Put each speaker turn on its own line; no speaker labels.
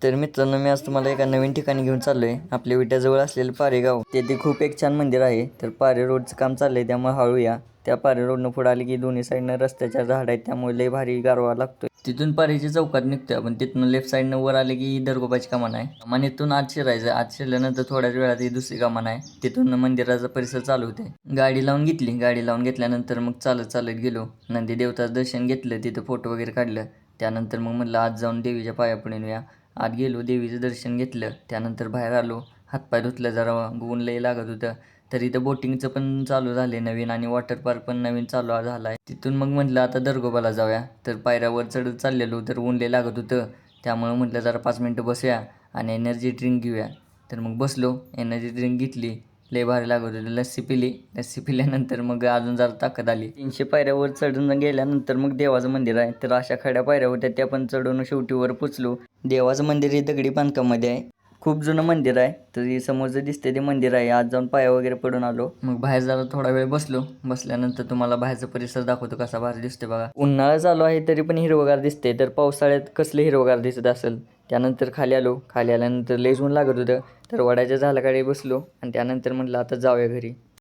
तर मित्रांनो, मी आज तुम्हाला एका नवीन ठिकाणी घेऊन चाललोय. आपल्या विट्याजवळ असलेलं पारे गाव. तेथे खूप एक छान मंदिर आहे. तर पारे रोडचं काम चाललंय, त्यामुळे हळू या. त्या पारे रोडनं पुढे आले की दोन्ही साईडनं रस्त्याच्या झाड आहेत, त्यामुळे लय भारी गारवा लागतोय. तिथून पारेच्या चौकात निघतोय आपण. तिथून लेफ्ट साईडनं वर आले की दरगोबाची कमान आहे. कमानीतून आत शिरायचं. आत शिरल्यानंतर थोड्याच वेळात ही दुसरी कमान आहे. तिथून मंदिराचा परिसर चालू होते. गाडी लावून घेतली. गाडी लावून घेतल्यानंतर मग चालत चालत गेलो. नंदी देवताचं दर्शन घेतलं. तिथं फोटो वगैरे काढलं. त्यानंतर मग म्हणलं आज जाऊन देवीच्या पाया पडून या. आत गेलो, देवीचं दर्शन घेतलं. त्यानंतर बाहेर आलो, हातपाय धुतलं, जरा ऊन लई लागत होतं. तर इथं बोटिंगचं पण चालू झाले नवीन, आणि वॉटर पार्क पण नवीन चालू झाला आहे. तिथून मग म्हटलं आता दरगोबाला जाऊया. तर पायऱ्यावर चढत चाललेलो, तर ऊन लई लागत होतं. त्यामुळं म्हटलं जरा 5 मिनटं बसूया आणि एनर्जी ड्रिंक घेऊया. तर मग बसलो, एनर्जी ड्रिंक घेतली. लय भारी लागत होती. लस्सी पिली. लस्सी पिल्यानंतर मग अजून जरा ताकद आली. 300 पायऱ्यावर चढून गेल्यानंतर मग देवाचं मंदिर आहे. तर अशा खड्या पायऱ्या होत्या, त्या पण चढून शेवटी वर पोचलो. देवाचं मंदिर हे दगडी बांधकामामध्ये आहे. खूप जुनं मंदिर आहे. तर हे समोर जे दिसते ते मंदिर आहे. आज जाऊन पाया वगैरे पडून आलो. मग बाहेर जरा थोडा वेळ बसलो. बसल्यानंतर तुम्हाला बाहेरचा परिसर दाखवतो, कसा भारी दिसते बघा. उन्हाळा चालू आहे तरी पण हिरवगार दिसते. तर पावसाळ्यात कसले हिरवगार दिसत असेल. त्यानंतर खाली आलो. खाली आल्यानंतर लयच ऊन लागत होतं. तर वडाच्या झाडाखाली बसलो आणि त्यानंतर म्हटलं आता जाऊया घरी.